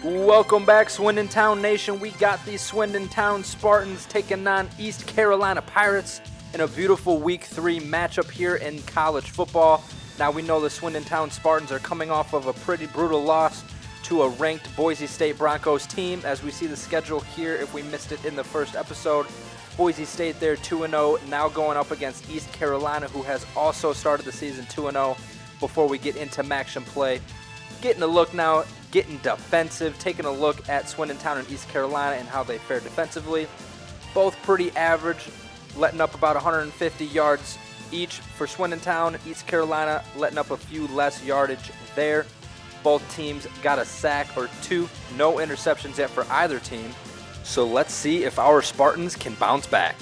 Welcome back, Swindon Town Nation. We got the Swindon Town Spartans taking on East Carolina Pirates in a beautiful Week 3 matchup here in college football. Now we know the Swindon Town Spartans are coming off of a pretty brutal loss to a ranked Boise State Broncos team. As we see the schedule here, if we missed it in the first episode, Boise State there 2-0, now going up against East Carolina, who has also started the season 2-0 before we get into action play. Getting a look now, getting defensive, taking a look at Swindon Town and East Carolina and how they fare defensively. Both pretty average, letting up about 150 yards each for Swindon Town. East Carolina letting up a few less yardage there. Both teams got a sack or two, no interceptions yet for either team. So let's see if our Spartans can bounce back.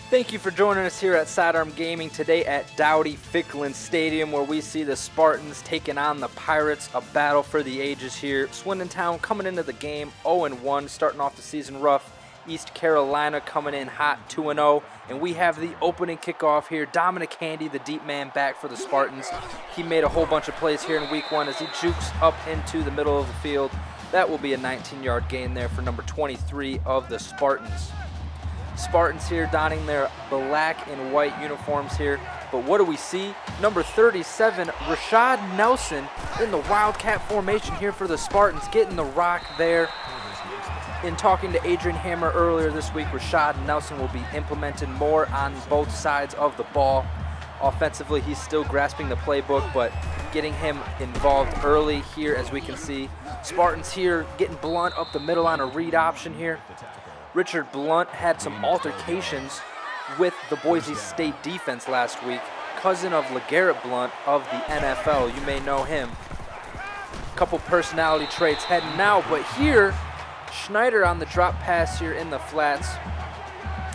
Thank you for joining us here at Sidearm Gaming today at Dowdy-Ficklin Stadium, where we see the Spartans taking on the Pirates, a battle for the ages here. Swindon Town coming into the game 0-1, starting off the season rough. East Carolina coming in hot 2-0, and we have the opening kickoff here. Dominic Handy, the deep man, back for the Spartans. He made a whole bunch of plays here in Week 1 as he jukes up into the middle of the field. That will be a 19-yard gain there for number 23 of the Spartans. Spartans here donning their black and white uniforms here. But what do we see? Number 37, Rashad Nelson in the Wildcat formation here for the Spartans, getting the rock there. In talking to Adrian Hammer earlier this week, Rashad Nelson will be implemented more on both sides of the ball. Offensively, he's still grasping the playbook, but getting him involved early here, as we can see. Spartans here getting Blunt up the middle on a read option here. Richard Blunt had some altercations with the Boise State defense last week. Cousin of LeGarrette Blunt of the NFL. You may know him. Couple personality traits heading out, but here, Schneider on the drop pass here in the flats.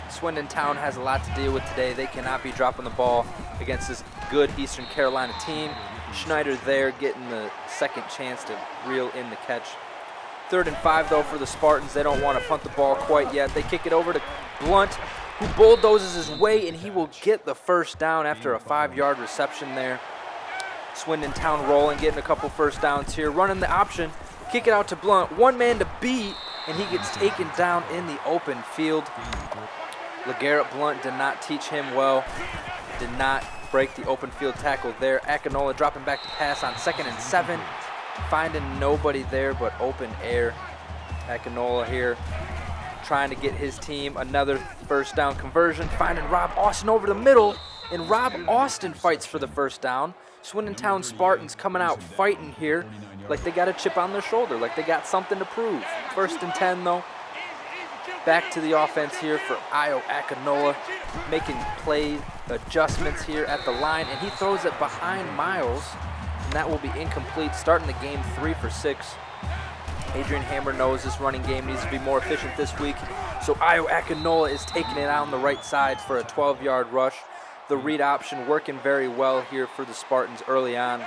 Swindon Town has a lot to deal with today. They cannot be dropping the ball against this good Eastern Carolina team. Schneider there getting the second chance to reel in the catch. 3rd and 5 though for the Spartans. They don't want to punt the ball quite yet. They kick it over to Blunt, who bulldozes his way, and he will get the first down after a 5-yard reception there. Swindon Town rolling, getting a couple first downs here, running the option, kick it out to Blunt, one man to beat, and he gets taken down in the open field. LeGarrette Blunt did not teach him well, did not break the open field tackle there. Akinola dropping back to pass on 2nd and 7. Finding nobody there but open air. Akinola here trying to get his team another first down conversion. Finding Rob Austin over the middle, and Rob Austin fights for the first down. Swindon Town Spartans coming out fighting here like they got a chip on their shoulder, like they got something to prove. 1st and 10 though. Back to the offense here for Io Akinola, making play adjustments here at the line, and he throws it behind Miles. And that will be incomplete, starting the game 3 for 6. Adrian Hammer knows this running game needs to be more efficient this week, so Io Akinola is taking it out on the right side for a 12-yard rush. The read option working very well here for the Spartans early on.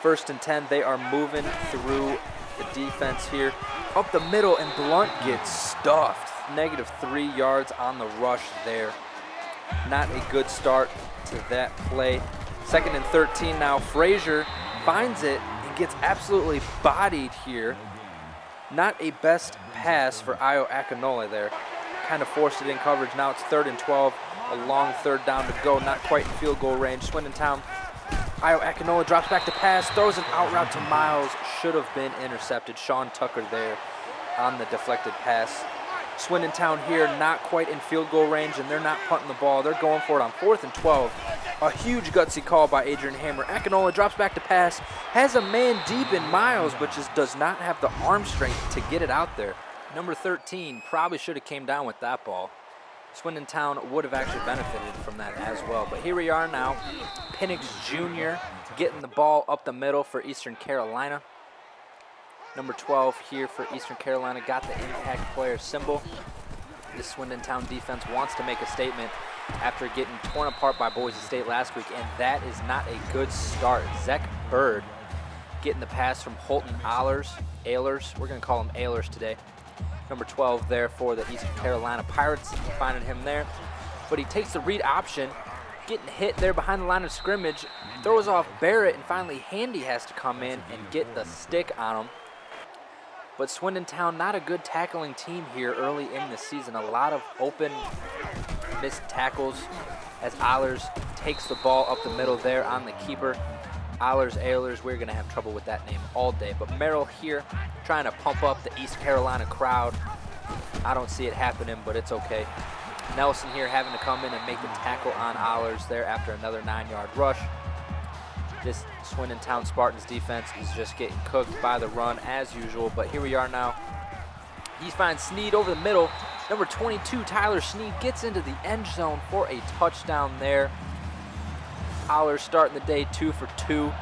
1st and 10, they are moving through the defense here. Up the middle, and Blunt gets stuffed. -3 yards on the rush there. Not a good start to that play. 2nd and 13 now. Frazier finds it and gets absolutely bodied here. Not a best pass for Io Akinola there. Kind of forced it in coverage. Now it's 3rd and 12. A long 3rd down to go. Not quite in field goal range. Swindon Town. Io Akinola drops back to pass. Throws an out route to Miles. Should have been intercepted. Sean Tucker there on the deflected pass. Swindon Town here not quite in field goal range, and they're not punting the ball. They're going for it on 4th and 12. A huge gutsy call by Adrian Hammer. Akinola drops back to pass, has a man deep in Miles, but just does not have the arm strength to get it out there. Number 13 probably should have came down with that ball. Swindon Town would have actually benefited from that as well. But here we are now. Penix Jr. getting the ball up the middle for Eastern Carolina. Number 12 here for Eastern Carolina got the impact player symbol. This Swindon Town defense wants to make a statement after getting torn apart by Boise State last week, and that is not a good start. Zach Bird getting the pass from Holton Ehlers. We're going to call him Ehlers today. Number 12 there for the Eastern Carolina Pirates, finding him there. But he takes the read option, getting hit there behind the line of scrimmage, throws off Barrett, and finally Handy has to come in and get the stick on him. But Swindon Town, not a good tackling team here early in the season. A lot of open missed tackles as Ehlers takes the ball up the middle there on the keeper. Ehlers, we're going to have trouble with that name all day. But Merrill here trying to pump up the East Carolina crowd. I don't see it happening, but it's okay. Nelson here having to come in and make the tackle on Ehlers there after another 9-yard rush. This Swindon Town Spartans defense is just getting cooked by the run as usual, but here we are now. He finds Sneed over the middle. Number 22, Tyler Sneed, gets into the end zone for a touchdown there. Ehlers starting the day 2 for 2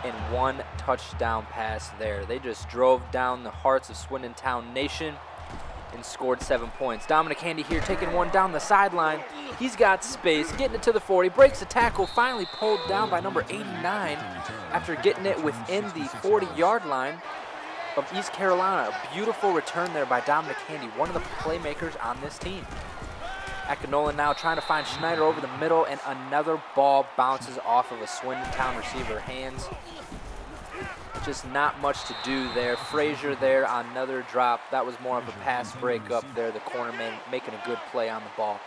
and 1 touchdown pass there. They just drove down the hearts of Swindon Town Nation and scored 7 points. Dominic Handy here taking one down the sideline. He's got space, getting it to the 40, breaks the tackle, finally pulled down by number 89 after getting it within the 40-yard line of East Carolina. A beautiful return there by Dominic Handy, one of the playmakers on this team. Akinola now trying to find Schneider over the middle, and another ball bounces off of a Swindon Town receiver hands. Just not much to do there. Frazier there on another drop. That was more of a pass breakup there. The cornerman making a good play on the ball.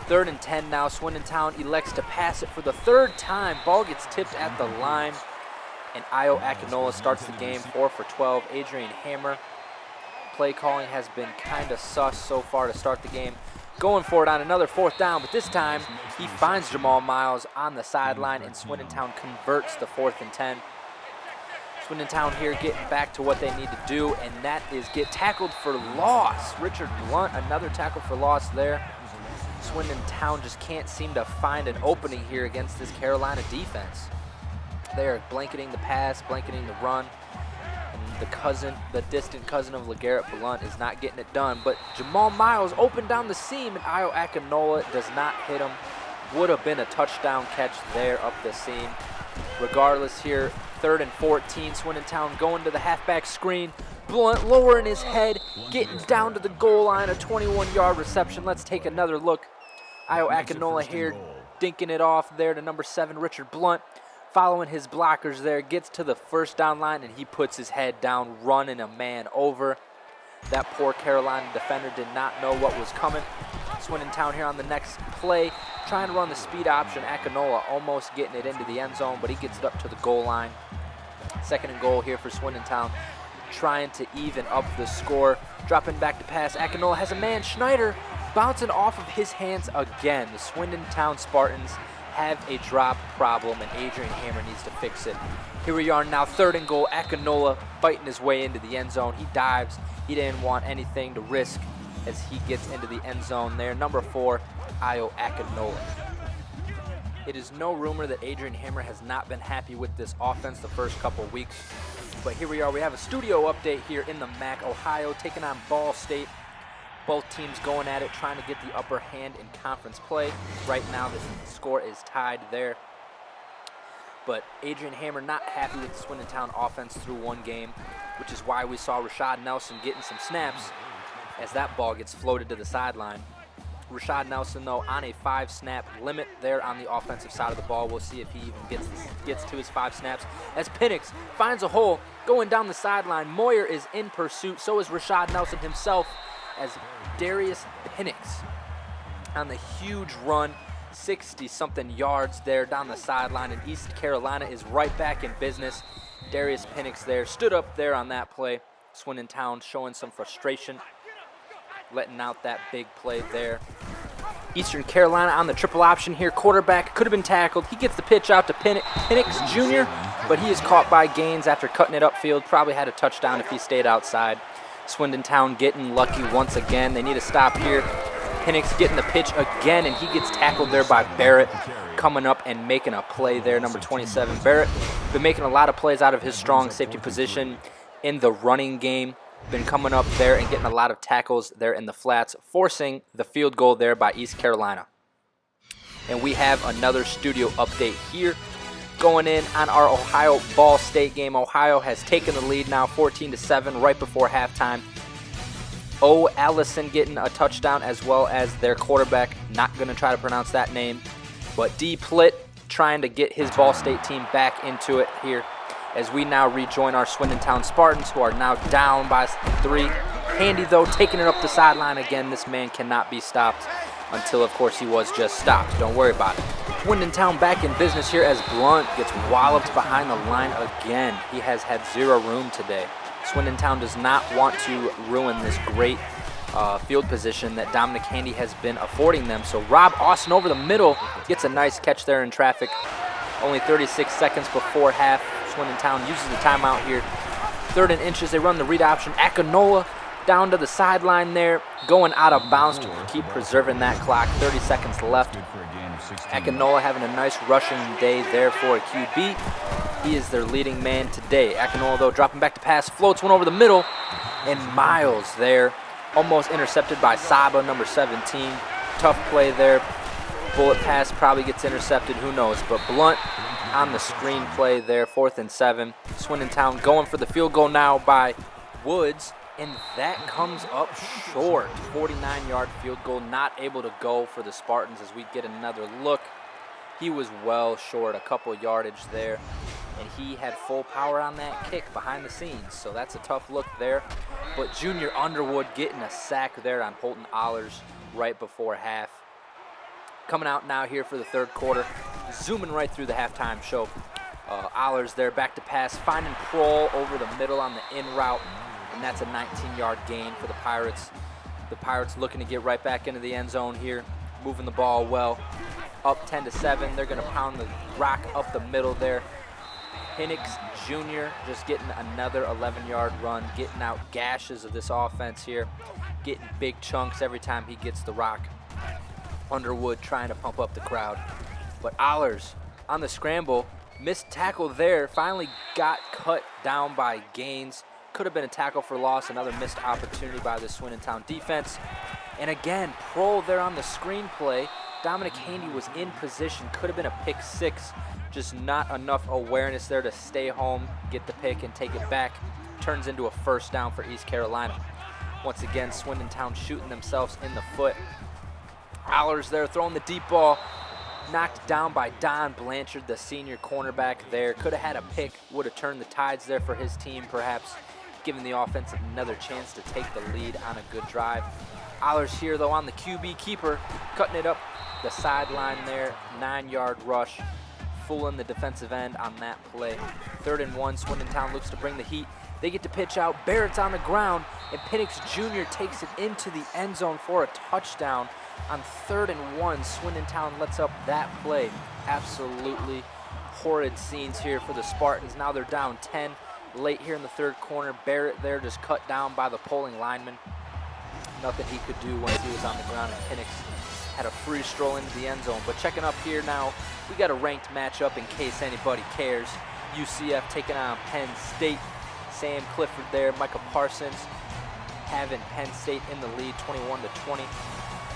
3rd and 10 now. Swindon Town elects to pass it for the 3rd time. Ball gets tipped at the line, and Io Akinola starts the game 4 for 12. Adrian Hammer. Play calling has been kind of sus so far to start the game. Going for it on another 4th down, but this time he finds Jamal Miles on the sideline, and Swindon Town converts the 4th and 10. Swindon Town here getting back to what they need to do, and that is get tackled for loss. Richard Blunt, another tackle for loss there. Swindon Town just can't seem to find an opening here against this Carolina defense. They are blanketing the pass, blanketing the run. And the distant cousin of LeGarrette Blunt is not getting it done. But Jamal Miles opened down the seam, and Io Akinola does not hit him. Would have been a touchdown catch there up the seam. Regardless here, 3rd and 14, Swindon Town going to the halfback screen. Blunt lowering his head, getting down to the goal line, a 21-yard reception. Let's take another look. Io Akinola here dinking it off there to number 7, Richard Blunt. Following his blockers there, gets to the 1st down line, and he puts his head down, running a man over. That poor Carolina defender did not know what was coming. Swindon Town here on the next play, trying to run the speed option. Akinola almost getting it into the end zone, but he gets it up to the goal line. 2nd and goal here for Swindon Town, trying to even up the score. Dropping back to pass, Akinola has a man, Schneider, bouncing off of his hands again. The Swindon Town Spartans have a drop problem, and Adrian Hammer needs to fix it. Here we are now, 3rd and goal. Akinola fighting his way into the end zone. He dives. He didn't want anything to risk as he gets into the end zone there. Number 4, Io Akinola. It is no rumor that Adrian Hammer has not been happy with this offense the first couple weeks. But here we are. We have a studio update here in the MAC. Ohio taking on Ball State. Both teams going at it, trying to get the upper hand in conference play. Right now, the score is tied there. But Adrian Hammer not happy with the Swindon Town offense through one game, which is why we saw Rashad Nelson getting some snaps as that ball gets floated to the sideline. Rashad Nelson, though, on a 5-snap limit there on the offensive side of the ball. We'll see if he even gets to his 5 snaps. As Penix finds a hole going down the sideline, Moyer is in pursuit. So is Rashad Nelson himself, as Darius Penix on the huge run, 60-something yards there down the sideline, and East Carolina is right back in business. Darius Penix there stood up there on that play. Swindon Town showing some frustration, letting out that big play there. Eastern Carolina on the triple option here. Quarterback could have been tackled. He gets the pitch out to Penix Jr., but he is caught by Gaines after cutting it upfield. Probably had a touchdown if he stayed outside. Swindon Town getting lucky once again. They need a stop here. Penix getting the pitch again, and he gets tackled there by Barrett, coming up and making a play there, number 27. Barrett been making a lot of plays out of his strong safety position. in the running game. Been coming up there and getting a lot of tackles there in the flats, forcing the field goal there by East Carolina. And we have another studio update here. Going in on our Ohio Ball State game. Ohio has taken the lead now 14-7 right before halftime. O. Allison getting a touchdown, as well as their quarterback. Not going to try to pronounce that name. But D. Plitt trying to get his Ball State team back into it here, as we now rejoin our Swindon Town Spartans, who are now down by 3. Handy, though, taking it up the sideline again. This man cannot be stopped until, of course, he was just stopped. Don't worry about it. Swindon Town back in business here as Blunt gets walloped behind the line again. He has had 0 room today. Swindon Town does not want to ruin this great field position that Dominic Handy has been affording them. So Rob Austin over the middle gets a nice catch there in traffic. Only 36 seconds before half. Swindon Town uses the timeout here. 3rd and inches, they run the read option. Akinola down to the sideline there, going out of bounds to keep preserving that clock. 30 seconds left. Akinola having a nice rushing day there for a QB. He is their leading man today. Akinola, though, dropping back to pass, floats one over the middle, and Miles there, almost intercepted by Saba, number 17. Tough play there. Bullet pass probably gets intercepted, who knows, but Blunt on the screen play there, 4th and 7. Swindon Town going for the field goal now by Woods, and that comes up short. 49-yard field goal, not able to go for the Spartans as we get another look. He was well short, a couple yardage there, and he had full power on that kick behind the scenes, so that's a tough look there. But Junior Underwood getting a sack there on Holton Allers right before half. Coming out now here for the 3rd quarter, zooming right through the halftime show. Allers there back to pass, finding Prohl over the middle on the in route, and that's a 19-yard gain for the Pirates. The Pirates looking to get right back into the end zone here, moving the ball well. Up 10-7, they're going to pound the rock up the middle there. Hinnix Jr. just getting another 11-yard run, getting out gashes of this offense here, getting big chunks every time he gets the rock. Underwood trying to pump up the crowd. But Allers on the scramble, missed tackle there, finally got cut down by Gaines. Could have been a tackle for loss, another missed opportunity by the Swindon Town defense. And again, Prohl there on the screen play. Dominic Handy was in position, could have been a pick 6, just not enough awareness there to stay home, get the pick and take it back. Turns into a 1st down for East Carolina. Once again, Swindon Town shooting themselves in the foot. Allers there throwing the deep ball, knocked down by Don Blanchard, the senior cornerback there. Could have had a pick, would have turned the tides there for his team, perhaps giving the offense another chance to take the lead on a good drive. Allers here, though, on the QB keeper, cutting it up the sideline there, 9-yard rush, fooling the defensive end on that play. 3rd and 1, Swindon Town looks to bring the heat. They get to pitch out. Barrett's on the ground, and Penix Jr. takes it into the end zone for a touchdown. On 3rd and 1, Swindon Town lets up that play. Absolutely horrid scenes here for the Spartans. Now they're down 10 late here in the 3rd quarter. Barrett there just cut down by the polling lineman. Nothing he could do once he was on the ground, and Penix had a free stroll into the end zone. But checking up here now, we got a ranked matchup in case anybody cares. UCF taking on Penn State. Sam Clifford there, Micah Parsons having Penn State in the lead, 21-20.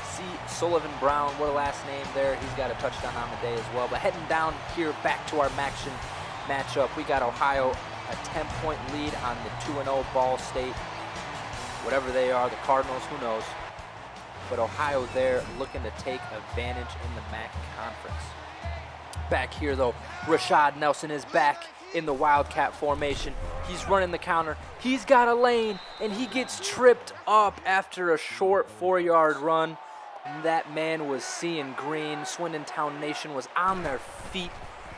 C. Sullivan Brown, what a last name there. He's got a touchdown on the day as well. But heading down here back to our action matchup, we got Ohio a 10-point lead on the 2-0 Ball State. Whatever they are, the Cardinals, who knows. But Ohio there looking to take advantage in the MAC Conference. Back here, though, Rashad Nelson is back in the Wildcat formation. He's running the counter. He's got a lane, and he gets tripped up after a short 4-yard run. That man was seeing green. Swindon Town Nation was on their feet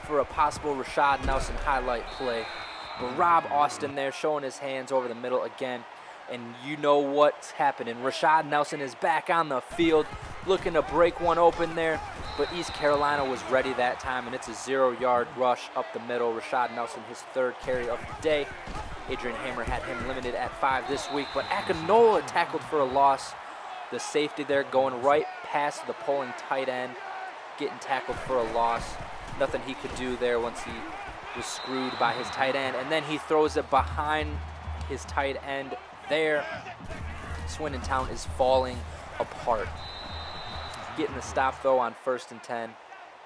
for a possible Rashad Nelson highlight play. But Rob Austin there showing his hands over the middle again. And you know what's happening. Rashad Nelson is back on the field looking to break one open there. But East Carolina was ready that time, and it's a 0-yard rush up the middle. Rashad Nelson, his 3rd carry of the day. Adrian Hammer had him limited at 5 this week. But Akinola tackled for a loss. The safety there going right past the pulling tight end, getting tackled for a loss. Nothing he could do there once he was screwed by his tight end. And then he throws it behind his tight end there. Swindon Town is falling apart. Getting the stop, though, on 1st and 10.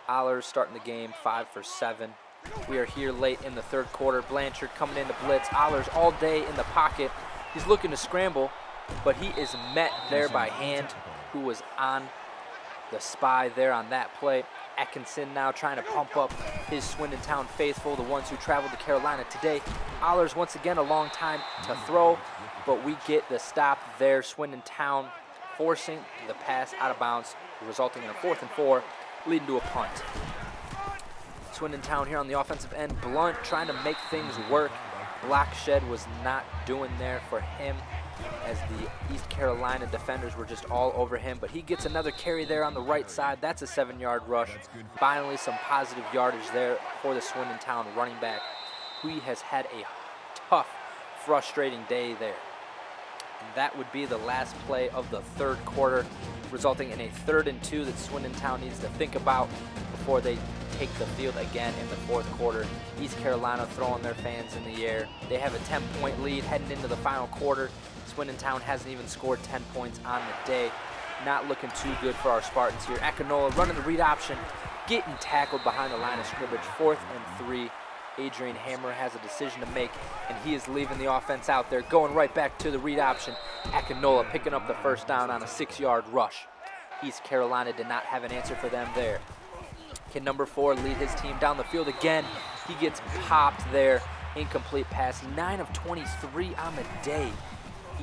Ollers starting the game 5 for 7. We are here late in the third quarter. Blanchard coming in to blitz. Ollers all day in the pocket. He's looking to scramble, but he is met there by Hand, who was on the spy there on that play. Atkinson now trying to pump up his Swindon Town faithful, the ones who traveled to Carolina today. Ollers once again a long time to throw, but we get the stop there. Swindon Town forcing the pass out of bounds, resulting in a 4th and 4, leading to a punt. Swindon Town here on the offensive end. Blunt trying to make things work. Blockshed was not doing there for him, as the East Carolina defenders were just all over him, but he gets another carry there on the right side. That's a 7-yard rush. Finally, some positive yardage there for the Swindon Town running back, who has had a tough, frustrating day there. And that would be the last play of the third quarter, resulting in a 3rd and 2 that Swindon Town needs to think about before they take the field again in the fourth quarter. East Carolina throwing their fans in the air. They have a 10-point lead heading into the final quarter. Swindon Town hasn't even scored 10 points on the day. Not looking too good for our Spartans here. Akinola running the read option, getting tackled behind the line of scrimmage. 4th and 3. Adrian Hammer has a decision to make, and he is leaving the offense out there, going right back to the read option. Akinola picking up the first down on a 6-yard rush. East Carolina did not have an answer for them there. Can number 4 lead his team down the field again? He gets popped there. Incomplete pass. 9 of 23 on the day.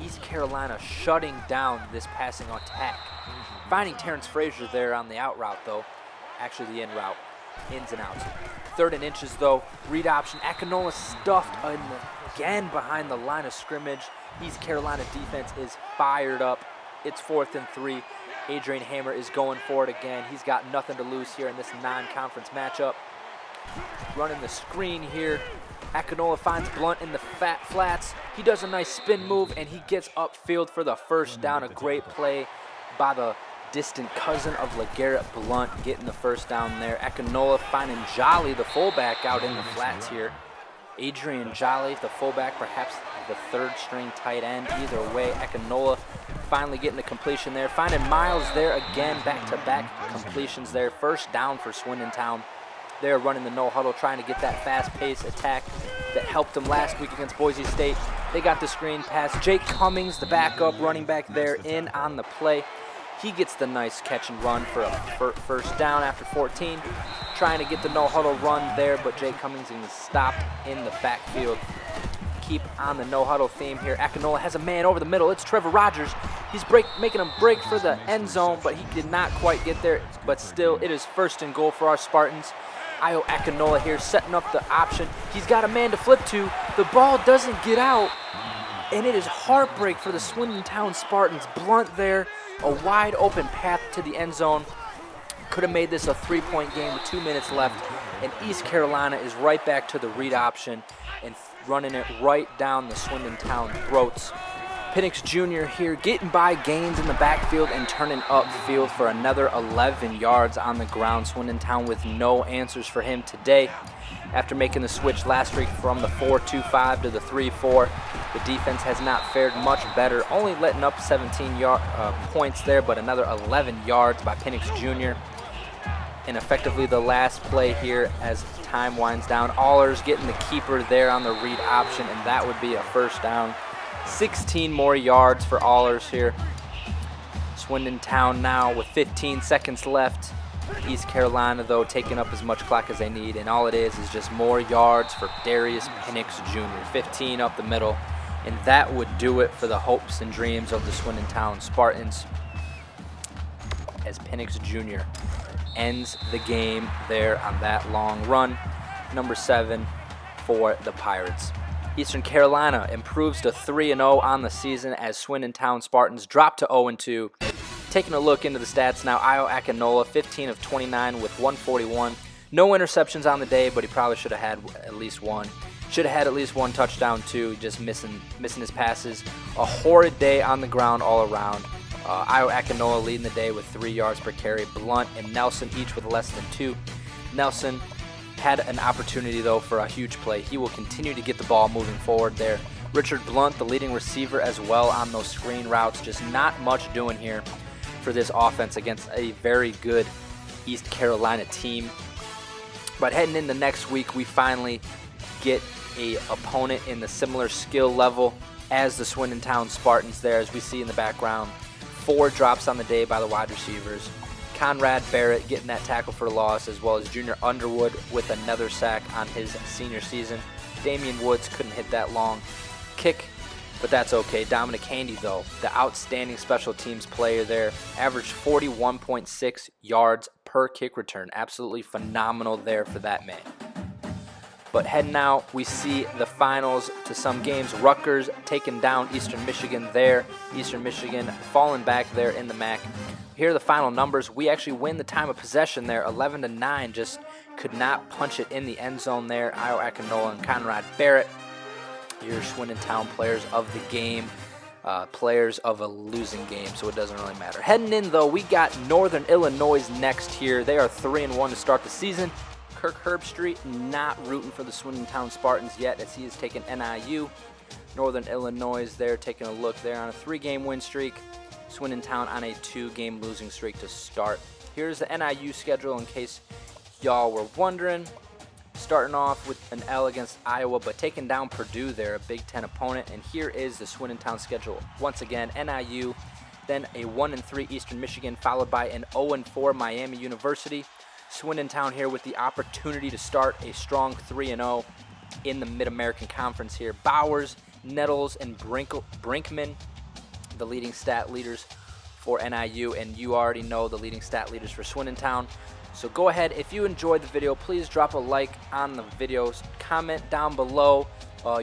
East Carolina shutting down this passing attack. Finding Terrence Frazier there on the out route, though. Actually, the in route. Ins and outs. 3rd and inches, though. Read option. Akinola stuffed again behind the line of scrimmage. East Carolina defense is fired up. It's 4th and 3. Adrian Hammer is going for it again. He's got nothing to lose here in this non-conference matchup. Running the screen here. Akinola finds Blunt in the flats. He does a nice spin move, and he gets upfield for the first down. A great play by the distant cousin of LeGarrette Blunt, getting the first down there. Akinola finding Jolly, the fullback, out in the flats here. Adrian Jolly, the fullback, perhaps the 3rd-string tight end. Either way, Akinola finally getting the completion there. Finding Miles there again, back-to-back completions there. First down for Swindon Town. They're running the no-huddle, trying to get that fast-paced attack that helped them last week against Boise State. They got the screen pass. Jake Cummings, the backup running back there, in on the play. He gets the nice catch and run for a first down after 14. Trying to get the no-huddle run there, but Jake Cummings is stopped in the backfield. Keep on the no-huddle theme here. Akinola has a man over the middle. It's Trevor Rogers. He's making him break for the end zone, but he did not quite get there. But still, it is 1st and goal for our Spartans. Io Akinola here setting up the option. He's got a man to flip to. The ball doesn't get out, and it is heartbreak for the Swindon Town Spartans. Blunt there, a wide open path to the end zone. Could have made this a 3-point game with 2 minutes left, and East Carolina is right back to the read option and running it right down the Swindon Town throats. Penix Jr. here getting by Gaines in the backfield and turning upfield for another 11 yards on the ground. Swindon Town with no answers for him today. After making the switch last week from the 4-2-5 to the 3-4, the defense has not fared much better, only letting up 17 points there, but another 11 yards by Penix Jr. And effectively the last play here as time winds down. Allers getting the keeper there on the read option, and that would be a first down. 16 more yards for Allers here. Swindon Town now with 15 seconds left. East Carolina, though, taking up as much clock as they need, and all it is just more yards for Darius Penix Jr. 15 up the middle, and that would do it for the hopes and dreams of the Swindon Town Spartans, as Penix Jr. ends the game there on that long run. Number 7 for the Pirates. Eastern Carolina improves to 3-0 on the season as Swindon Town Spartans drop to 0-2. Taking a look into the stats now, Io Akinola, 15 of 29 with 141. No interceptions on the day, but he probably should have had at least one. Should have had at least one touchdown too, just missing his passes. A horrid day on the ground all around. Io Akinola leading the day with 3 yards per carry. Blunt and Nelson each with less than 2. Nelson had an opportunity, though, for a huge play. He will continue to get the ball moving forward there. Richard Blunt, the leading receiver as well on those screen routes. Just not much doing here for this offense against a very good East Carolina team. But heading into next week, we finally get a opponent in the similar skill level as the Swindon Town Spartans there, as we see in the background. 4 drops on the day by the wide receivers. Conrad Barrett getting that tackle for loss, as well as Junior Underwood with another sack on his senior season. Damian Woods couldn't hit that long kick, but that's okay. Dominic Handy, though, the outstanding special teams player there, averaged 41.6 yards per kick return. Absolutely phenomenal there for that man. But heading out, we see the finals to some games. Rutgers taking down Eastern Michigan there. Eastern Michigan falling back there in the MAC. Here are the final numbers. We actually win the time of possession there, 11-9. Just could not punch it in the end zone there. Io Akinola and Conrad Barrett, your Swindon Town players of the game, players of a losing game, so it doesn't really matter. Heading in, though, we got Northern Illinois next here. They are 3-1 to start the season. Kirk Herbstreit not rooting for the Swindon Town Spartans yet, as he has taken NIU. Northern Illinois is there taking a look there on a 3-game win streak. Swindon Town on a 2-game losing streak to start. Here's the NIU schedule in case y'all were wondering. Starting off with an L against Iowa, but taking down Purdue there, a Big Ten opponent. And here is the Swindon Town schedule. Once again, NIU, then a 1-3 Eastern Michigan, followed by an 0-4 Miami University. Swindon Town here with the opportunity to start a strong 3-0 in the Mid-American Conference here. Bowers, Nettles, and Brinkman, the leading stat leaders for NIU, and you already know the leading stat leaders for Swindon Town. So go ahead, if you enjoyed the video, please drop a like on the videos. Comment down below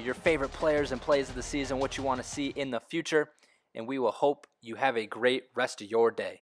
your favorite players and plays of the season, what you want to see in the future, and we will hope you have a great rest of your day.